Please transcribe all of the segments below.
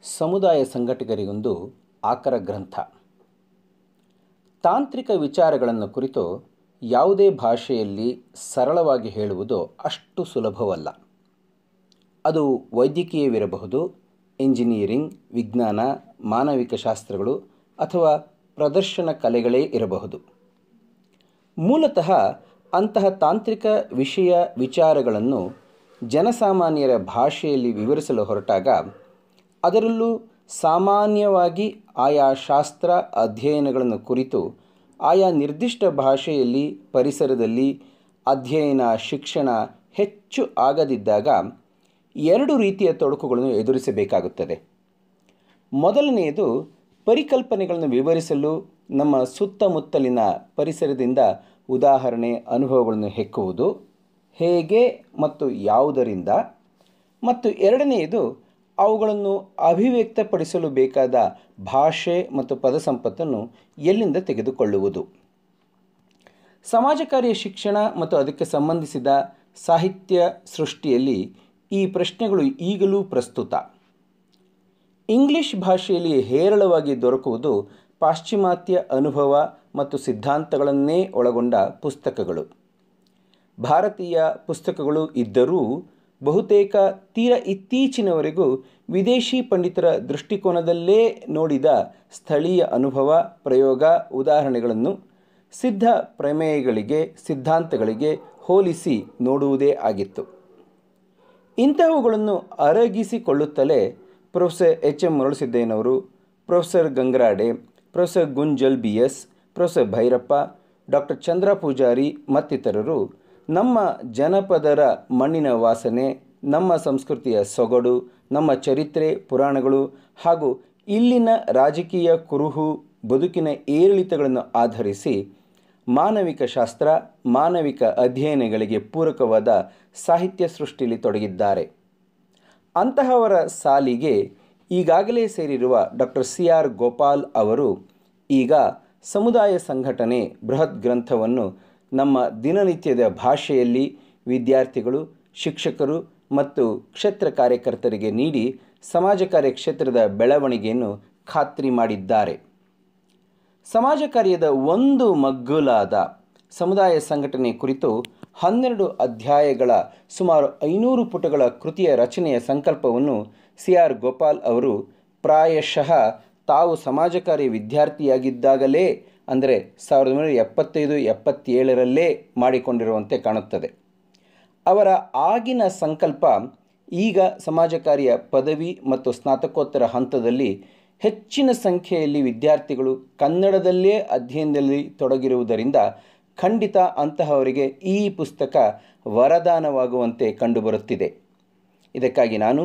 ಸಮುದಾಯ ಸಂಘಟಕರಿಗೊಂದು ಆಕರ ಗ್ರಂಥ. ತಾಂತ್ರಿಕ ವಿಚಾರಗಳನ್ನು ಕುರಿತು ಯಾವುದೇ ಭಾಷೆಯಲ್ಲಿ ಸರಳವಾಗಿ ಹೇಳುವುದು ಅಷ್ಟು ಸುಲಭವಲ್ಲ. ಅದು ವೈದ್ಯಕೀಯವಿರಬಹುದು, ಇಂಜಿನಿಯರಿಂಗ್, ವಿಜ್ಞಾನ, ಮಾನವಿಕ ಶಾಸ್ತ್ರಗಳು ಅಥವಾ ಪ್ರದರ್ಶನ ಕಲೆಗಳೇ ಇರಬಹುದು. ಮೂಲತಃ ಅಂತಹ ತಾಂತ್ರಿಕ ವಿಷಯ ವಿಚಾರಗಳನ್ನು ಜನಸಾಮಾನ್ಯರ ಭಾಷೆಯಲ್ಲಿ ವಿವರಿಸಲು ಹೊರಟಾಗ ಅದರಲ್ಲೂ ಸಾಮಾನ್ಯವಾಗಿ ಆಯಾ ಶಾಸ್ತ್ರ ಅಧ್ಯಯನಗಳನ್ನು ಕುರಿತು ಆಯಾ ನಿರ್ದಿಷ್ಟ ಭಾಷೆಯಲ್ಲಿ ಪರಿಸರದಲ್ಲಿ ಅಧ್ಯಯನ ಶಿಕ್ಷಣ ಹೆಚ್ಚು ಆಗದಿದ್ದಾಗ ಎರಡು ರೀತಿಯ ತೊಡಕುಗಳನ್ನು ಎದುರಿಸಬೇಕಾಗುತ್ತದೆ. ಮೊದಲನೆಯದು, ಪರಿಕಲ್ಪನೆಗಳನ್ನು ವಿವರಿಸಲು ನಮ್ಮ ಸುತ್ತಮುತ್ತಲಿನ ಪರಿಸರದಿಂದ ಉದಾಹರಣೆ ಅನುಭವಗಳನ್ನು ಹೆಕ್ಕುವುದು ಹೇಗೆ ಮತ್ತು ಯಾವುದರಿಂದ, ಮತ್ತು ಎರಡನೆಯದು ಅವುಗಳನ್ನು ಅಭಿವ್ಯಕ್ತಪಡಿಸಲು ಬೇಕಾದ ಭಾಷೆ ಮತ್ತು ಪದಸಂಪತ್ತನ್ನು ಎಲ್ಲಿಂದ ತೆಗೆದುಕೊಳ್ಳುವುದು. ಸಮಾಜಕಾರ್ಯ ಶಿಕ್ಷಣ ಮತ್ತು ಅದಕ್ಕೆ ಸಂಬಂಧಿಸಿದ ಸಾಹಿತ್ಯ ಸೃಷ್ಟಿಯಲ್ಲಿ ಈ ಪ್ರಶ್ನೆಗಳು ಈಗಲೂ ಪ್ರಸ್ತುತ. ಇಂಗ್ಲಿಷ್ ಭಾಷೆಯಲ್ಲಿ ಹೇರಳವಾಗಿ ದೊರಕುವುದು ಪಾಶ್ಚಿಮಾತ್ಯ ಅನುಭವ ಮತ್ತು ಸಿದ್ಧಾಂತಗಳನ್ನೇ ಒಳಗೊಂಡ ಪುಸ್ತಕಗಳು. ಭಾರತೀಯ ಪುಸ್ತಕಗಳು ಇದ್ದರೂ ಬಹುತೇಕ ಇತ್ತೀಚಿನವರೆಗೂ ವಿದೇಶಿ ಪಂಡಿತರ ದೃಷ್ಟಿಕೋನದಲ್ಲೇ ನೋಡಿದ ಸ್ಥಳೀಯ ಅನುಭವ, ಪ್ರಯೋಗ, ಉದಾಹರಣೆಗಳನ್ನು ಸಿದ್ಧ ಪ್ರಮೇಯಗಳಿಗೆ, ಸಿದ್ಧಾಂತಗಳಿಗೆ ಹೋಲಿಸಿ ನೋಡುವುದೇ ಆಗಿತ್ತು. ಇಂತಹವುಗಳನ್ನು ಅರಗಿಸಿಕೊಳ್ಳುತ್ತಲೇ ಪ್ರೊಫೆಸರ್ ಎಚ್. ಎಂ. ಮರುಳಸಿದ್ದಯ್ಯನವರು, professor Gangarade, professor Gunjal BS, professor Bhyrappa, doctor Chandra Poojari ಮತ್ತಿತರರು ನಮ್ಮ ಜನಪದರ ಮಣ್ಣಿನ ವಾಸನೆ, ನಮ್ಮ ಸಂಸ್ಕೃತಿಯ ಸೊಗಡು, ನಮ್ಮ ಚರಿತ್ರೆ ಪುರಾಣಗಳು ಹಾಗೂ ಇಲ್ಲಿನ ರಾಜಕೀಯ ಕುರುಹು ಬದುಕಿನ ಏರಿಳಿತಗಳನ್ನು ಆಧರಿಸಿ ಮಾನವಿಕ ಶಾಸ್ತ್ರ, ಮಾನವಿಕ ಅಧ್ಯಯನಗಳಿಗೆ ಪೂರಕವಾದ ಸಾಹಿತ್ಯ ಸೃಷ್ಟಿಯಲ್ಲಿ ತೊಡಗಿದ್ದಾರೆ. ಅಂತಹವರ ಸಾಲಿಗೆ ಈಗಾಗಲೇ ಸೇರಿರುವ ಡಾಕ್ಟರ್ CR ಗೋಪಾಲ್ ಅವರು ಈಗ ಸಮುದಾಯ ಸಂಘಟನೆ ಬೃಹತ್ ಗ್ರಂಥವನ್ನು ನಮ್ಮ ದಿನನಿತ್ಯದ ಭಾಷೆಯಲ್ಲಿ ವಿದ್ಯಾರ್ಥಿಗಳು, ಶಿಕ್ಷಕರು ಮತ್ತು ಕ್ಷೇತ್ರ ಕಾರ್ಯಕರ್ತರಿಗೆ ನೀಡಿ ಸಮಾಜ ಕಾರ್ಯ ಕ್ಷೇತ್ರದ ಬೆಳವಣಿಗೆಯನ್ನು ಖಾತ್ರಿ ಮಾಡಿದ್ದಾರೆ. ಸಮಾಜ ಕಾರ್ಯದ ಒಂದು ಮಗ್ಗುಲಾದ ಸಮುದಾಯ ಸಂಘಟನೆ ಕುರಿತು 12 ಅಧ್ಯಾಯಗಳ ಸುಮಾರು 500 ಪುಟಗಳ ಕೃತಿಯ ರಚನೆಯ ಸಂಕಲ್ಪವನ್ನು CR ಗೋಪಾಲ್ ಅವರು ಪ್ರಾಯಶಃ ತಾವು ಸಮಾಜ ಕಾರ್ಯ ವಿದ್ಯಾರ್ಥಿಯಾಗಿದ್ದಾಗಲೇ, ಅಂದರೆ 1975-77 ಮಾಡಿಕೊಂಡಿರುವಂತೆ ಕಾಣುತ್ತದೆ. ಅವರ ಆಗಿನ ಸಂಕಲ್ಪ ಈಗ ಸಮಾಜ ಕಾರ್ಯ ಪದವಿ ಮತ್ತು ಸ್ನಾತಕೋತ್ತರ ಹಂತದಲ್ಲಿ ಹೆಚ್ಚಿನ ಸಂಖ್ಯೆಯಲ್ಲಿ ವಿದ್ಯಾರ್ಥಿಗಳು ಕನ್ನಡದಲ್ಲೇ ಅಧ್ಯಯನದಲ್ಲಿ ತೊಡಗಿರುವುದರಿಂದ ಖಂಡಿತ ಅಂತಹವರಿಗೆ ಈ ಪುಸ್ತಕ ವರದಾನವಾಗುವಂತೆ ಕಂಡುಬರುತ್ತಿದೆ. ಇದಕ್ಕಾಗಿ ನಾನು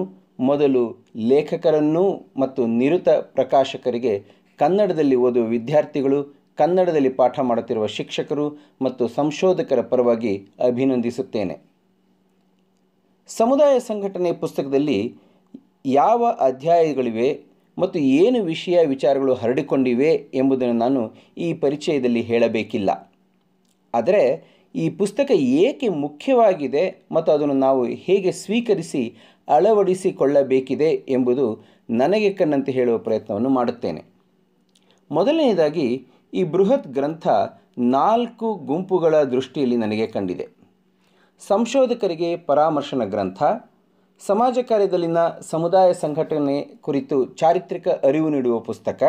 ಮೊದಲು ಲೇಖಕರನ್ನೂ ಮತ್ತು ನಿರತ ಪ್ರಕಾಶಕರಿಗೆ, ಕನ್ನಡದಲ್ಲಿ ಓದುವ ವಿದ್ಯಾರ್ಥಿಗಳು, ಕನ್ನಡದಲ್ಲಿ ಪಾಠ ಮಾಡುತ್ತಿರುವ ಶಿಕ್ಷಕರು ಮತ್ತು ಸಂಶೋಧಕರ ಪರವಾಗಿ ಅಭಿನಂದಿಸುತ್ತೇನೆ. ಸಮುದಾಯ ಸಂಘಟನೆ ಪುಸ್ತಕದಲ್ಲಿ ಯಾವ ಅಧ್ಯಾಯಗಳಿವೆ ಮತ್ತು ಏನು ವಿಷಯ ವಿಚಾರಗಳು ಹರಡಿಕೊಂಡಿವೆ ಎಂಬುದನ್ನು ನಾನು ಈ ಪರಿಚಯದಲ್ಲಿ ಹೇಳಬೇಕಿಲ್ಲ. ಆದರೆ ಈ ಪುಸ್ತಕ ಏಕೆ ಮುಖ್ಯವಾಗಿದೆ ಮತ್ತು ಅದನ್ನು ನಾವು ಹೇಗೆ ಸ್ವೀಕರಿಸಿ ಅಳವಡಿಸಿಕೊಳ್ಳಬೇಕಿದೆ ಎಂಬುದು ನನಗೆ ಕಣ್ಣಂತೆ ಹೇಳುವ ಪ್ರಯತ್ನವನ್ನು ಮಾಡುತ್ತೇನೆ. ಮೊದಲನೆಯದಾಗಿ, ಈ ಬೃಹತ್ ಗ್ರಂಥ 4 ಗುಂಪುಗಳ ದೃಷ್ಟಿಯಲ್ಲಿ ನನಗೆ ಕಂಡಿದೆ. ಸಂಶೋಧಕರಿಗೆ ಪರಾಮರ್ಶನ ಗ್ರಂಥ, ಸಮಾಜ ಕಾರ್ಯದಲ್ಲಿನ ಸಮುದಾಯ ಸಂಘಟನೆ ಕುರಿತು ಚಾರಿತ್ರಿಕ ಅರಿವು ನೀಡುವ ಪುಸ್ತಕ,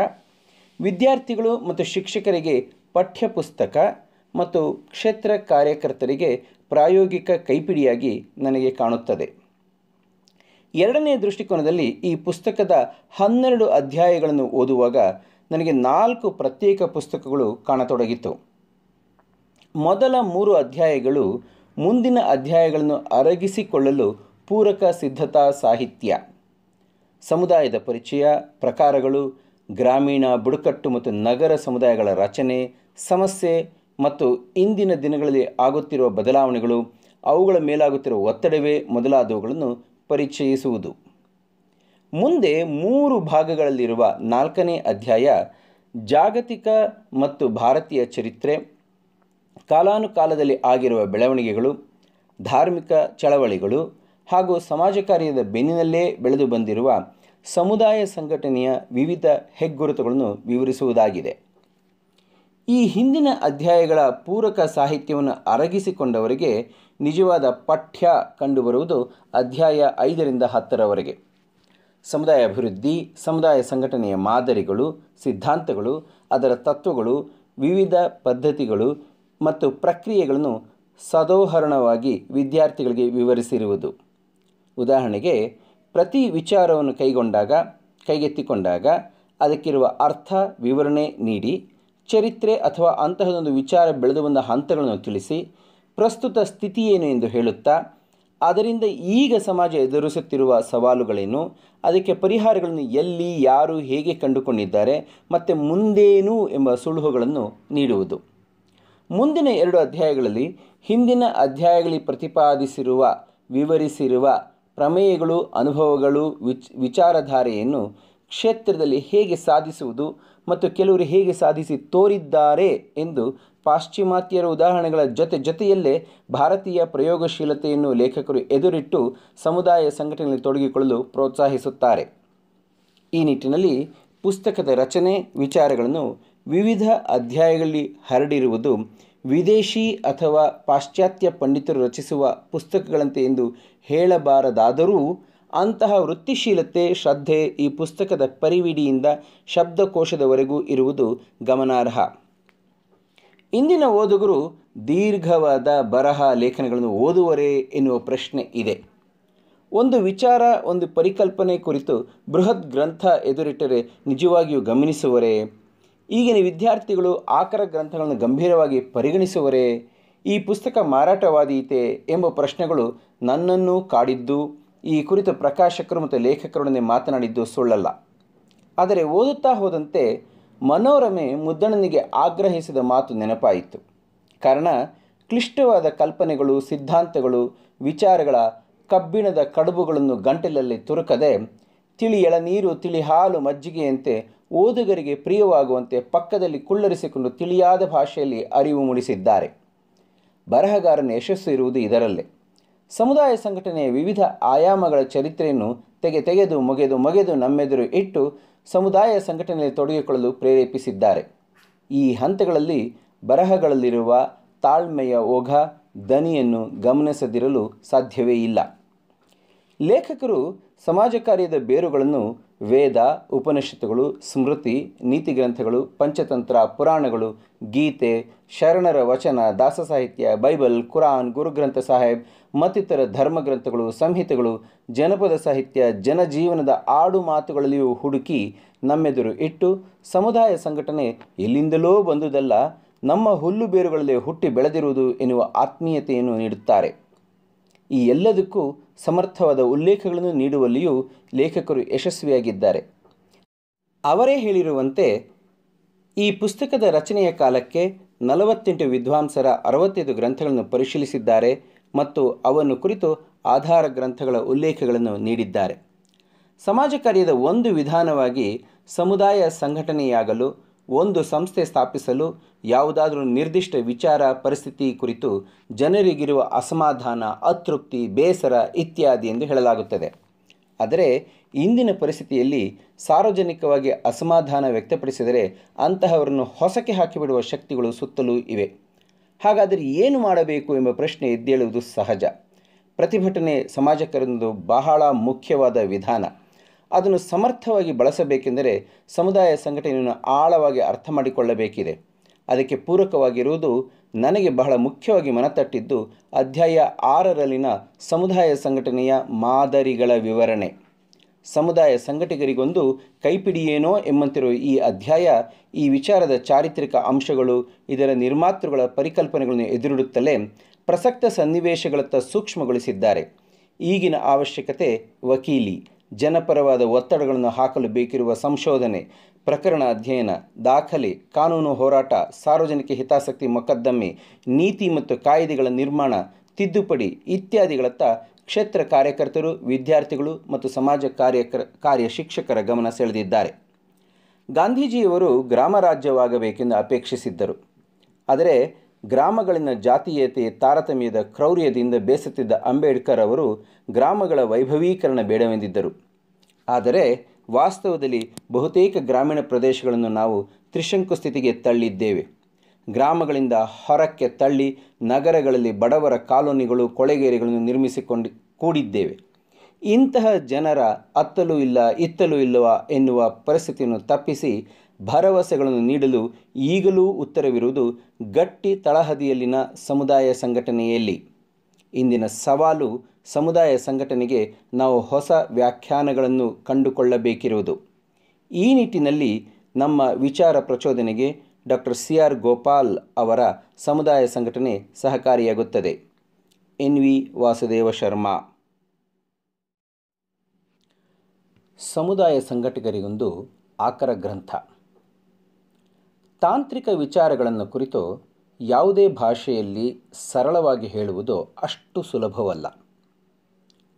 ವಿದ್ಯಾರ್ಥಿಗಳು ಮತ್ತು ಶಿಕ್ಷಕರಿಗೆ ಪಠ್ಯ ಪುಸ್ತಕ ಮತ್ತು ಕ್ಷೇತ್ರ ಕಾರ್ಯಕರ್ತರಿಗೆ ಪ್ರಾಯೋಗಿಕ ಕೈಪಿಡಿಯಾಗಿ ನನಗೆ ಕಾಣುತ್ತದೆ. ಎರಡನೆಯ ದೃಷ್ಟಿಕೋನದಲ್ಲಿ ಈ ಪುಸ್ತಕದ 12 ಅಧ್ಯಾಯಗಳನ್ನು ಓದುವಾಗ ನನಗೆ 4 ಪ್ರತ್ಯೇಕ ಪುಸ್ತಕಗಳು ಕಾಣತೊಡಗಿತು. ಮೊದಲ 3 ಅಧ್ಯಾಯಗಳು ಮುಂದಿನ ಅಧ್ಯಾಯಗಳನ್ನು ಅರಗಿಸಿಕೊಳ್ಳಲು ಪೂರಕ ಸಿದ್ಧತಾ ಸಾಹಿತ್ಯ, ಸಮುದಾಯದ ಪರಿಚಯ, ಪ್ರಕಾರಗಳು, ಗ್ರಾಮೀಣ, ಬುಡಕಟ್ಟು ಮತ್ತು ನಗರ ಸಮುದಾಯಗಳ ರಚನೆ, ಸಮಸ್ಯೆ ಮತ್ತು ಇಂದಿನ ದಿನಗಳಲ್ಲಿ ಆಗುತ್ತಿರುವ ಬದಲಾವಣೆಗಳು, ಅವುಗಳ ಮೇಲಾಗುತ್ತಿರುವ ಒತ್ತಡವೇ ಮೊದಲಾದವುಗಳನ್ನು ಪರಿಚಯಿಸುವುದು. ಮುಂದೆ 3 ಭಾಗಗಳಲ್ಲಿರುವ 4ನೇ ಅಧ್ಯಾಯ ಜಾಗತಿಕ ಮತ್ತು ಭಾರತೀಯ ಚರಿತ್ರೆ, ಕಾಲಾನುಕಾಲದಲ್ಲಿ ಆಗಿರುವ ಬೆಳವಣಿಗೆಗಳು, ಧಾರ್ಮಿಕ ಚಳವಳಿಗಳು ಹಾಗೂ ಸಮಾಜ ಕಾರ್ಯದ ಬೆನ್ನಿನಲ್ಲೇ ಬೆಳೆದು ಬಂದಿರುವ ಸಮುದಾಯ ಸಂಘಟನೆಯ ವಿವಿಧ ಹೆಗ್ಗುರುತುಗಳನ್ನು ವಿವರಿಸುವುದಾಗಿದೆ. ಈ ಹಿಂದಿನ ಅಧ್ಯಾಯಗಳ ಪೂರಕ ಸಾಹಿತ್ಯವನ್ನು ಅರಗಿಸಿಕೊಂಡವರಿಗೆ ನಿಜವಾದ ಪಠ್ಯ ಕಂಡುಬರುವುದು ಅಧ್ಯಾಯ 5ರಿಂದ 10ರವರೆಗೆ. ಸಮುದಾಯ ಅಭಿವೃದ್ಧಿ, ಸಮುದಾಯ ಸಂಘಟನೆಯ ಮಾದರಿಗಳು, ಸಿದ್ಧಾಂತಗಳು, ಅದರ ತತ್ವಗಳು, ವಿವಿಧ ಪದ್ಧತಿಗಳು ಮತ್ತು ಪ್ರಕ್ರಿಯೆಗಳನ್ನು ಸದೋಹರಣವಾಗಿ ವಿದ್ಯಾರ್ಥಿಗಳಿಗೆ ವಿವರಿಸಿರುವುದು. ಉದಾಹರಣೆಗೆ, ಪ್ರತಿ ವಿಚಾರವನ್ನು ಕೈಗೆತ್ತಿಕೊಂಡಾಗ ಅದಕ್ಕಿರುವ ಅರ್ಥ ವಿವರಣೆ ನೀಡಿ, ಚರಿತ್ರೆ ಅಥವಾ ಅಂತಹದೊಂದು ವಿಚಾರ ಬೆಳೆದು ಬಂದ ಹಂತಗಳನ್ನು ತಿಳಿಸಿ, ಪ್ರಸ್ತುತ ಸ್ಥಿತಿ ಏನು ಎಂದು ಹೇಳುತ್ತಾ, ಅದರಿಂದ ಈಗ ಸಮಾಜ ಎದುರಿಸುತ್ತಿರುವ ಸವಾಲುಗಳೇನು, ಅದಕ್ಕೆ ಪರಿಹಾರಗಳನ್ನು ಎಲ್ಲಿ, ಯಾರು, ಹೇಗೆ ಕಂಡುಕೊಂಡಿದ್ದಾರೆ ಮತ್ತು ಮುಂದೇನು ಎಂಬ ಸುಳುಹುಗಳನ್ನು ನೀಡುವುದು. ಮುಂದಿನ 2 ಅಧ್ಯಾಯಗಳಲ್ಲಿ ಹಿಂದಿನ ಅಧ್ಯಾಯಗಳಲ್ಲಿ ಪ್ರತಿಪಾದಿಸಿರುವ, ವಿವರಿಸಿರುವ ಪ್ರಮೇಯಗಳು, ಅನುಭವಗಳು, ವಿಚಾರಧಾರೆಯನ್ನು ಕ್ಷೇತ್ರದಲ್ಲಿ ಹೇಗೆ ಸಾಧಿಸುವುದು ಮತ್ತು ಕೆಲವರು ಹೇಗೆ ಸಾಧಿಸಿ ತೋರಿದ್ದಾರೆ ಎಂದು ಪಾಶ್ಚಿಮಾತ್ಯರ ಉದಾಹರಣೆಗಳ ಜೊತೆಯಲ್ಲೇ ಭಾರತೀಯ ಪ್ರಯೋಗಶೀಲತೆಯನ್ನು ಲೇಖಕರು ಎದುರಿಟ್ಟು ಸಮುದಾಯ ಸಂಘಟನೆಯಲ್ಲಿ ತೊಡಗಿಕೊಳ್ಳಲು ಪ್ರೋತ್ಸಾಹಿಸುತ್ತಾರೆ. ಈ ನಿಟ್ಟಿನಲ್ಲಿ ಪುಸ್ತಕದ ರಚನೆ, ವಿಚಾರಗಳನ್ನು ವಿವಿಧ ಅಧ್ಯಾಯಗಳಲ್ಲಿ ಹರಡಿರುವುದು ವಿದೇಶಿ ಅಥವಾ ಪಾಶ್ಚಾತ್ಯ ಪಂಡಿತರು ರಚಿಸುವ ಪುಸ್ತಕಗಳಂತೆ ಎಂದು ಹೇಳಬಾರದಾದರೂ ಅಂತಹ ವೃತ್ತಿಶೀಲತೆ, ಶ್ರದ್ಧೆ ಈ ಪುಸ್ತಕದ ಪರಿವಿಡಿಯಿಂದ ಶಬ್ದಕೋಶದವರೆಗೂ ಇರುವುದು ಗಮನಾರ್ಹ. ಇಂದಿನ ಓದುಗರು ದೀರ್ಘವಾದ ಬರಹ ಲೇಖನಗಳನ್ನು ಓದುವರೇ ಎನ್ನುವ ಪ್ರಶ್ನೆ ಇದೆ. ಒಂದು ವಿಚಾರ, ಒಂದು ಪರಿಕಲ್ಪನೆ ಕುರಿತು ಬೃಹತ್ ಗ್ರಂಥ ಎದುರಿಟ್ಟರೆ ನಿಜವಾಗಿಯೂ ಗಮನಿಸುವರೇ? ಈಗಿನ ವಿದ್ಯಾರ್ಥಿಗಳು ಆಕರ ಗ್ರಂಥಗಳನ್ನು ಗಂಭೀರವಾಗಿ ಪರಿಗಣಿಸುವರೇ? ಈ ಪುಸ್ತಕ ಮಾರಾಟವಾದೀತೆ ಎಂಬ ಪ್ರಶ್ನೆಗಳು ನನ್ನನ್ನು ಕಾಡಿದ್ದು, ಈ ಕುರಿತು ಪ್ರಕಾಶಕರು ಮತ್ತು ಲೇಖಕರೊಡನೆ ಮಾತನಾಡಿದ್ದು ಸುಳ್ಳಲ್ಲ. ಆದರೆ ಓದುತ್ತಾ ಹೋದಂತೆ ಮನೋರಮೆ ಮುದ್ದಣ್ಣನಿಗೆ ಆಗ್ರಹಿಸಿದ ಮಾತು ನೆನಪಾಯಿತು. ಕಾರಣ, ಕ್ಲಿಷ್ಟವಾದ ಕಲ್ಪನೆಗಳು, ಸಿದ್ಧಾಂತಗಳು, ವಿಚಾರಗಳ ಕಬ್ಬಿಣದ ಕಡುಬುಗಳನ್ನು ಗಂಟಲಲ್ಲಿ ತುರುಕದೆ ತಿಳಿ ಎಳನೀರು, ತಿಳಿ ಹಾಲು, ಮಜ್ಜಿಗೆಯಂತೆ ಓದುಗರಿಗೆ ಪ್ರಿಯವಾಗುವಂತೆ ಪಕ್ಕದಲ್ಲಿ ಕುಳ್ಳರಿಸಿಕೊಂಡು ತಿಳಿಯಾದ ಭಾಷೆಯಲ್ಲಿ ಅರಿವು ಮೂಡಿಸಿದ್ದಾರೆ. ಬರಹಗಾರನ ಯಶಸ್ಸು ಇರುವುದು ಇದರಲ್ಲೇ. ಸಮುದಾಯ ಸಂಘಟನೆಯ ವಿವಿಧ ಆಯಾಮಗಳ ಚರಿತ್ರೆಯನ್ನು ತೆಗೆದು ಮೊಗೆದು ನಮ್ಮೆದುರು ಇಟ್ಟು ಸಮುದಾಯ ಸಂಘಟನೆಯಲ್ಲಿ ತೊಡಗಿಕೊಳ್ಳಲು ಪ್ರೇರೇಪಿಸಿದ್ದಾರೆ. ಈ ಹಂತಗಳಲ್ಲಿ ಬರಹಗಳಲ್ಲಿರುವ ತಾಳ್ಮೆಯ ಓಘ, ದನಿಯನ್ನು ಗಮನಿಸದಿರಲು ಸಾಧ್ಯವೇ ಇಲ್ಲ. ಲೇಖಕರು ಸಮಾಜ ಕಾರ್ಯದ ಬೇರುಗಳನ್ನು ವೇದ, ಉಪನಿಷತ್ತುಗಳು, ಸ್ಮೃತಿ, ನೀತಿ ಗ್ರಂಥಗಳು, ಪಂಚತಂತ್ರ, ಪುರಾಣಗಳು, ಗೀತೆ, ಶರಣರ ವಚನ, ದಾಸ ಸಾಹಿತ್ಯ, ಬೈಬಲ್, ಕುರಾನ್, ಗುರುಗ್ರಂಥ ಸಾಹೇಬ್ ಮತ್ತಿತರ ಧರ್ಮಗ್ರಂಥಗಳು, ಸಂಹಿತೆಗಳು, ಜನಪದ ಸಾಹಿತ್ಯ, ಜನಜೀವನದ ಆಡು ಮಾತುಗಳಲ್ಲಿಯೂ ಹುಡುಕಿ ನಮ್ಮೆದುರು ಇಟ್ಟು ಸಮುದಾಯ ಸಂಘಟನೆ ಎಲ್ಲಿಂದಲೋ ಬಂದುದಲ್ಲ, ನಮ್ಮ ಹುಲ್ಲು ಬೇರುಗಳಲ್ಲೇ ಹುಟ್ಟಿ ಬೆಳೆದಿರುವುದು ಎನ್ನುವ ಆತ್ಮೀಯತೆಯನ್ನು ನೀಡುತ್ತಾರೆ. ಈ ಎಲ್ಲದಕ್ಕೂ ಸಮರ್ಥವಾದ ಉಲ್ಲೇಖಗಳನ್ನು ನೀಡುವಲ್ಲಿಯೂ ಲೇಖಕರು ಯಶಸ್ವಿಯಾಗಿದ್ದಾರೆ. ಅವರೇ ಹೇಳಿರುವಂತೆ, ಈ ಪುಸ್ತಕದ ರಚನೆಯ ಕಾಲಕ್ಕೆ 48 ವಿದ್ವಾಂಸರ 65 ಗ್ರಂಥಗಳನ್ನು ಪರಿಶೀಲಿಸಿದ್ದಾರೆ ಮತ್ತು ಅವನ್ನು ಕುರಿತು ಆಧಾರ ಗ್ರಂಥಗಳ ಉಲ್ಲೇಖಗಳನ್ನು ನೀಡಿದ್ದಾರೆ. ಸಮಾಜ ಕಾರ್ಯದ ಒಂದು ವಿಧಾನವಾಗಿ ಸಮುದಾಯ ಸಂಘಟನೆಯಾಗಲು, ಒಂದು ಸಂಸ್ಥೆ ಸ್ಥಾಪಿಸಲು ಯಾವುದಾದರೂ ನಿರ್ದಿಷ್ಟ ವಿಚಾರ, ಪರಿಸ್ಥಿತಿ ಕುರಿತು ಜನರಿಗಿರುವ ಅಸಮಾಧಾನ, ಅತೃಪ್ತಿ, ಬೇಸರ ಇತ್ಯಾದಿ ಎಂದು ಹೇಳಲಾಗುತ್ತದೆ. ಆದರೆ ಇಂದಿನ ಪರಿಸ್ಥಿತಿಯಲ್ಲಿ ಸಾರ್ವಜನಿಕವಾಗಿ ಅಸಮಾಧಾನ ವ್ಯಕ್ತಪಡಿಸಿದರೆ ಅಂತಹವರನ್ನು ಹೊಸಕ್ಕೆ ಹಾಕಿಬಿಡುವ ಶಕ್ತಿಗಳು ಸುತ್ತಲೂ ಇವೆ. ಹಾಗಾದರೆ ಏನು ಮಾಡಬೇಕು ಎಂಬ ಪ್ರಶ್ನೆ ಎದ್ದೇಳುವುದು ಸಹಜ. ಪ್ರತಿಭಟನೆ ಸಮಾಜಕ್ಕೊಂದು ಬಹಳ ಮುಖ್ಯವಾದ ವಿಧಾನ. ಅದನ್ನು ಸಮರ್ಥವಾಗಿ ಬಳಸಬೇಕೆಂದರೆ ಸಮುದಾಯ ಸಂಘಟನೆಯನ್ನು ಆಳವಾಗಿ ಅರ್ಥ ಮಾಡಿಕೊಳ್ಳಬೇಕಿದೆ. ಅದಕ್ಕೆ ಪೂರಕವಾಗಿರುವುದು ನನಗೆ ಬಹಳ ಮುಖ್ಯವಾಗಿ ಮನತಟ್ಟಿದ್ದು ಅಧ್ಯಾಯ 6ರಲ್ಲಿನ ಸಮುದಾಯ ಸಂಘಟನೆಯ ಮಾದರಿಗಳ ವಿವರಣೆ. ಸಮುದಾಯ ಸಂಘಟಕರಿಗೊಂದು ಕೈಪಿಡಿಯೇನೋ ಎಂಬಂತಿರುವ ಈ ಅಧ್ಯಾಯ ಈ ವಿಚಾರದ ಚಾರಿತ್ರಿಕ ಅಂಶಗಳು, ಇದರ ನಿರ್ಮಾತೃಗಳ ಪರಿಕಲ್ಪನೆಗಳನ್ನು ಎದುರಿಡುತ್ತಲೇ ಪ್ರಸಕ್ತ ಸನ್ನಿವೇಶಗಳತ್ತ ಸೂಕ್ಷ್ಮಗೊಳಿಸಿದ್ದಾರೆ. ಈಗಿನ ಅವಶ್ಯಕತೆ ವಕೀಲಿ, ಜನಪರವಾದ ಒತ್ತಡಗಳನ್ನು ಹಾಕಲು ಬೇಕಿರುವ ಸಂಶೋಧನೆ, ಪ್ರಕರಣ ಅಧ್ಯಯನ, ದಾಖಲೆ, ಕಾನೂನು ಹೋರಾಟ, ಸಾರ್ವಜನಿಕ ಹಿತಾಸಕ್ತಿ ಮೊಕದ್ದಮೆ, ನೀತಿ ಮತ್ತು ಕಾಯ್ದೆಗಳ ನಿರ್ಮಾಣ, ತಿದ್ದುಪಡಿ ಇತ್ಯಾದಿಗಳತ್ತ ಕ್ಷೇತ್ರ ಕಾರ್ಯಕರ್ತರು, ವಿದ್ಯಾರ್ಥಿಗಳು ಮತ್ತು ಸಮಾಜ ಕಾರ್ಯ ಶಿಕ್ಷಕರ ಗಮನ ಸೆಳೆದಿದ್ದಾರೆ. ಗಾಂಧೀಜಿಯವರು ಗ್ರಾಮ ರಾಜ್ಯವಾಗಬೇಕೆಂದು ಅಪೇಕ್ಷಿಸಿದ್ದರು. ಆದರೆ ಗ್ರಾಮಗಳಲ್ಲಿನ ಜಾತೀಯತೆ, ತಾರತಮ್ಯದ ಕ್ರೌರ್ಯದಿಂದ ಬೇಸತ್ತಿದ್ದ ಅಂಬೇಡ್ಕರ್ ಅವರು ಗ್ರಾಮಗಳ ವೈಭವೀಕರಣ ಬೇಡವೆಂದಿದ್ದರು. ಆದರೆ ವಾಸ್ತವದಲ್ಲಿ ಬಹುತೇಕ ಗ್ರಾಮೀಣ ಪ್ರದೇಶಗಳನ್ನು ನಾವು ತ್ರಿಶಂಕು ಸ್ಥಿತಿಗೆ ತಳ್ಳಿದ್ದೇವೆ. ಗ್ರಾಮಗಳಿಂದ ಹೊರಕ್ಕೆ ತಳ್ಳಿ ನಗರಗಳಲ್ಲಿ ಬಡವರ ಕಾಲೋನಿಗಳು, ಕೊಳೆಗೇರಿಗಳನ್ನು ನಿರ್ಮಿಸಿಕೊಂಡು ಕೂಡಿದ್ದೇವೆ. ಇಂತಹ ಜನರ ಅತ್ತಲೂ ಇಲ್ಲ ಇತ್ತಲೂ ಇಲ್ಲವ ಎನ್ನುವ ಪರಿಸ್ಥಿತಿಯನ್ನು ತಪ್ಪಿಸಿ ಭರವಸೆಗಳನ್ನು ನೀಡಲು ಈಗಲೂ ಉತ್ತರವಿರುವುದು ಗಟ್ಟಿ ತಳಹದಿಯಲ್ಲಿನ ಸಮುದಾಯ ಸಂಘಟನೆಯಲ್ಲಿ. ಇಂದಿನ ಸವಾಲು ಸಮುದಾಯ ಸಂಘಟನೆಗೆ ನಾವು ಹೊಸ ವ್ಯಾಖ್ಯಾನಗಳನ್ನು ಕಂಡುಕೊಳ್ಳಬೇಕಿರುವುದು. ಈ ನಿಟ್ಟಿನಲ್ಲಿ ನಮ್ಮ ವಿಚಾರ ಪ್ರಚೋದನೆಗೆ ಡಾಕ್ಟರ್ CR ಗೋಪಾಲ್ ಅವರ ಸಮುದಾಯ ಸಂಘಟನೆ ಸಹಕಾರಿಯಾಗುತ್ತದೆ. NV ವಾಸುದೇವ ಶರ್ಮಾ. ಸಮುದಾಯ ಸಂಘಟಕರಿಗೊಂದು ಆಕರ ಗ್ರಂಥ. ತಾಂತ್ರಿಕ ವಿಚಾರಗಳನ್ನು ಕುರಿತು ಯಾವುದೇ ಭಾಷೆಯಲ್ಲಿ ಸರಳವಾಗಿ ಹೇಳುವುದು ಅಷ್ಟು ಸುಲಭವಲ್ಲ.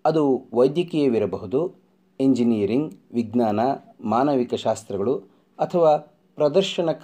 ಅದು ವೈದ್ಯಕೀಯವಿರಬಹುದು, ಇಂಜಿನಿಯರಿಂಗ್, ವಿಜ್ಞಾನ, ಮಾನವಿಕ ಶಾಸ್ತ್ರಗಳು ಅಥವಾ ಪ್ರದರ್ಶನ ಕಲೆ